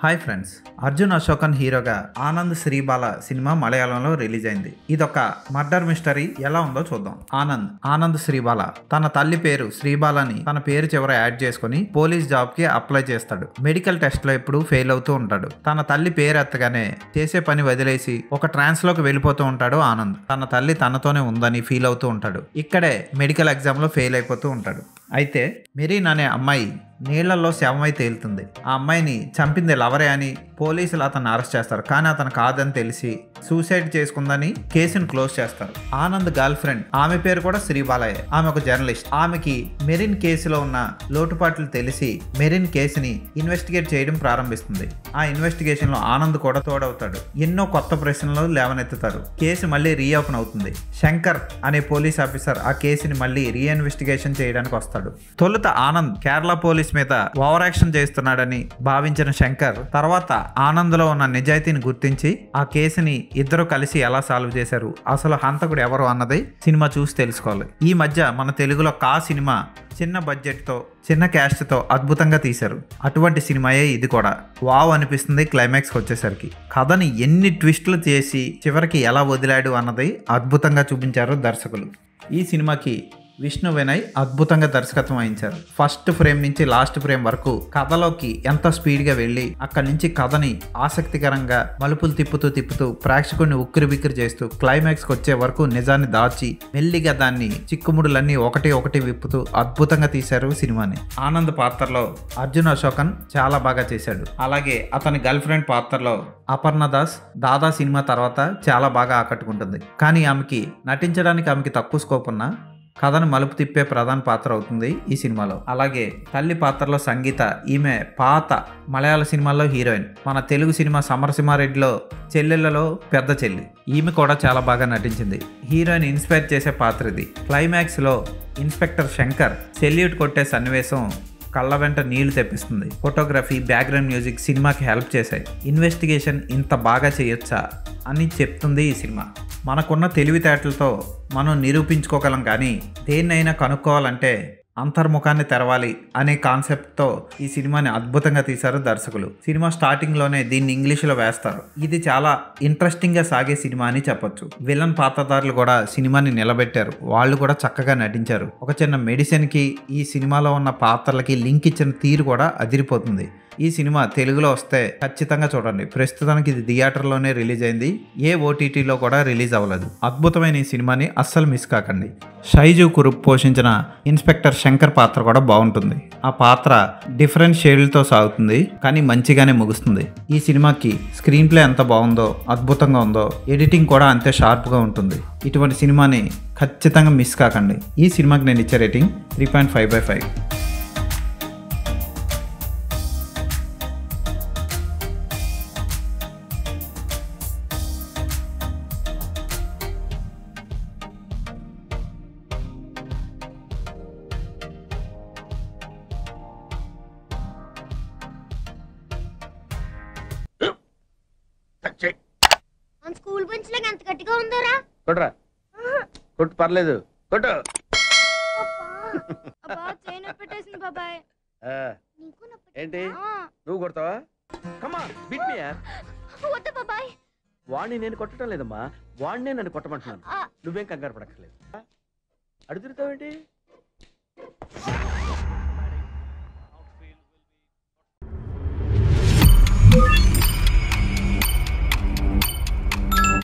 Hi friends, Arjun Ashokan హీరోగా Anand Sreebala cinema మలయాళంలో release అయింది. ఇదొక మర్డర్ మిస్టరీ. ఎలా ఉందో చూద్దాం. ఆనంద్ శ్రీబాల తన తల్లి పేరు శ్రీబాలని తన పేరు చివర యాడ్ చేసుకుని పోలీస్ జాబ్ కి అప్లై చేస్తాడు. మెడికల్ టెస్ట్ లో ఎప్పుడు ఫెయిల్ అవుతూ ఉంటాడు. తన తల్లి పేరు ఎత్తగానే చేసే పని వదిలేసి ఒక ట్రాన్స్ లోకి వెళ్ళిపోతూ ఉంటాడు ఆనంద్. తన తల్లి తనతోనే ఉందని ఫీల్ అవుతూ ఉంటాడు. ఇక్కడే మెడికల్ ఎగ్జామ్ లో ఫెయిల్ అయిపోతూ ఉంటాడు. అయితే మెరీన్ అనే అమ్మాయి నీళ్లలో శవమై తేలుతుంది. ఆ అమ్మాయిని చంపింది లవరే అని పోలీసులు అతన్ని అరెస్ట్ చేస్తారు. కానీ అతను కాదని తెలిసి సూసైడ్ చేసుకుందని కేసును క్లోజ్ చేస్తారు. ఆనంద్ గర్ల్ ఫ్రెండ్, ఆమె పేరు కూడా శ్రీబాలయ్య. ఆమె ఒక జర్నలిస్ట్. ఆమెకి మెరీన్ కేసులో ఉన్న లోటుపాట్లు తెలిసి మెరీన్ కేసుని ఇన్వెస్టిగేట్ చేయడం ప్రారంభిస్తుంది. ఆ ఇన్వెస్టిగేషన్ లో ఆనంద్ కూడా తోడవుతాడు. ఎన్నో కొత్త ప్రశ్నలు లేవనెత్తుతారు. కేసు మళ్ళీ రీఓపెన్ అవుతుంది. శంకర్ అనే పోలీస్ ఆఫీసర్ ఆ కేసుని మళ్ళీ రీఇన్వెస్టిగేషన్ చేయడానికి వస్తాడు. తొలుత ఆనంద్ కేరళ పోలీస్ మీద ఓవర్ యాక్షన్ చేస్తున్నాడని భావించిన శంకర్ తర్వాత ఆనంద్ లో ఉన్న నిజాయితీని గుర్తించి ఆ కేసుని ఇద్దరు కలిసి ఎలా సాల్వ్ చేశారు, అసలు హంతకుడు ఎవరు అన్నది సినిమా చూసి తెలుసుకోవాలి. ఈ మధ్య మన తెలుగులో కా సినిమా చిన్న బడ్జెట్ తో చిన్న క్యాస్ట్ తో అద్భుతంగా తీశారు. అటువంటి సినిమాయే ఇది కూడా. వావ్ అనిపిస్తుంది క్లైమాక్స్ వచ్చేసరికి. కథని ఎన్ని ట్విస్టులు చేసి చివరికి ఎలా వదిలాడు అన్నది అద్భుతంగా చూపించారు దర్శకులు. ఈ సినిమాకి విష్ణు వినయ్ అద్భుతంగా దర్శకత్వం వహించారు. ఫస్ట్ ఫ్రేమ్ నుంచి లాస్ట్ ఫ్రేమ్ వరకు కథలోకి ఎంత స్పీడ్గా వెళ్ళి అక్కడి నుంచి కథని ఆసక్తికరంగా మలుపులు తిప్పుతూ ప్రేక్షకుడిని ఉక్కిరిబిక్కిరి చేస్తూ క్లైమాక్స్కి వచ్చే వరకు నిజాన్ని దాచి మెల్లిగా దాన్ని చిక్కుముడులన్నీ ఒకటి విప్పుతూ అద్భుతంగా తీశారు సినిమాని. ఆనంద్ పాత్రలో అర్జున్ అశోకన్ చాలా బాగా చేశాడు. అలాగే అతని గర్ల్ ఫ్రెండ్ పాత్రలో అపర్ణ దాస్ దాదా సినిమా తర్వాత చాలా బాగా ఆకట్టుకుంటుంది. కానీ ఆమెకి తక్కువ స్కోప్ ఉన్న కథను మలుపు తిప్పే ప్రధాన పాత్ర అవుతుంది ఈ సినిమాలో. అలాగే తల్లి పాత్రలో సంగీత, ఈమె పాత మలయాళ సినిమాల్లో హీరోయిన్. మన తెలుగు సినిమా సమరసింహారెడ్డిలో చెల్లెళ్లలో పెద్ద చెల్లి. ఈమె కూడా చాలా బాగా నటించింది. హీరోయిన్ ఇన్స్పైర్ చేసే పాత్ర ఇది. క్లైమాక్స్ లో ఇన్స్పెక్టర్ శంకర్ సెల్యూట్ కొట్టే సన్నివేశం కళ్ళ వెంట నీళ్లు తెప్పిస్తుంది. ఫోటోగ్రఫీ, బ్యాక్గ్రౌండ్ మ్యూజిక్ సినిమాకి హెల్ప్ చేశాయి. ఇన్వెస్టిగేషన్ ఇంత బాగా చేయొచ్చా అని చెప్తుంది ఈ సినిమా. మనకున్న తెలివితేటలతో మనం నిరూపించుకోగలం, కానీ దేన్నైనా కనుక్కోవాలంటే అంతర్ముఖాన్ని తెరవాలి అనే కాన్సెప్ట్తో ఈ సినిమాని అద్భుతంగా తీశారు దర్శకులు. సినిమా స్టార్టింగ్లోనే దీన్ని ఇంగ్లీష్లో వేస్తారు. ఇది చాలా ఇంట్రెస్టింగ్గా సాగే సినిమా అని చెప్పొచ్చు. విలన్ పాత్రధారులు కూడా సినిమాని నిలబెట్టారు. వాళ్ళు కూడా చక్కగా నటించారు. ఒక చిన్న మెడిసిన్కి ఈ సినిమాలో ఉన్న పాత్రలకి లింక్ ఇచ్చిన తీరు కూడా అదిరిపోతుంది. ఈ సినిమా తెలుగులో వస్తే ఖచ్చితంగా చూడండి. ప్రస్తుతానికి ఇది థియేటర్లోనే రిలీజ్ అయింది. ఏ ఓటీటీలో కూడా రిలీజ్ అవ్వలేదు. అద్భుతమైన ఈ సినిమాని అస్సలు మిస్ కాకండి. షైజు కురుప్ పోషించిన ఇన్స్పెక్టర్ శంకర్ పాత్ర కూడా బాగుంటుంది. ఆ పాత్ర డిఫరెంట్ షేడ్లతో సాగుతుంది, కానీ మంచిగానే ముగుస్తుంది. ఈ సినిమాకి స్క్రీన్ ప్లే ఎంత బాగుందో, అద్భుతంగా ఉందో, ఎడిటింగ్ కూడా అంతే షార్ప్గా ఉంటుంది. ఇటువంటి సినిమాని ఖచ్చితంగా మిస్ కాకండి. ఈ సినిమాకి నేను ఇచ్చే రేటింగ్ 3.5/5. స్కూల్ బెంచ్ లాగా ఎంత గట్టిగా ఉందోరా? కొట్రా, కొట్టు, పర్లేదు, కొట్టు. అబ్బా చైన్ పెట్టేసింది బాబాయ్. ఏంటి నువ్వు కొడతావా? కమా బిట్ మీ యార్. వద్దు బాబాయ్. వాడిని నేను కొట్టడం లేదమ్మా, వాడినే నన్ను కొట్టమంటున్నాను. నువ్వేం కంగారు పడక్కర్లేదు. అడుగుతావేంటి?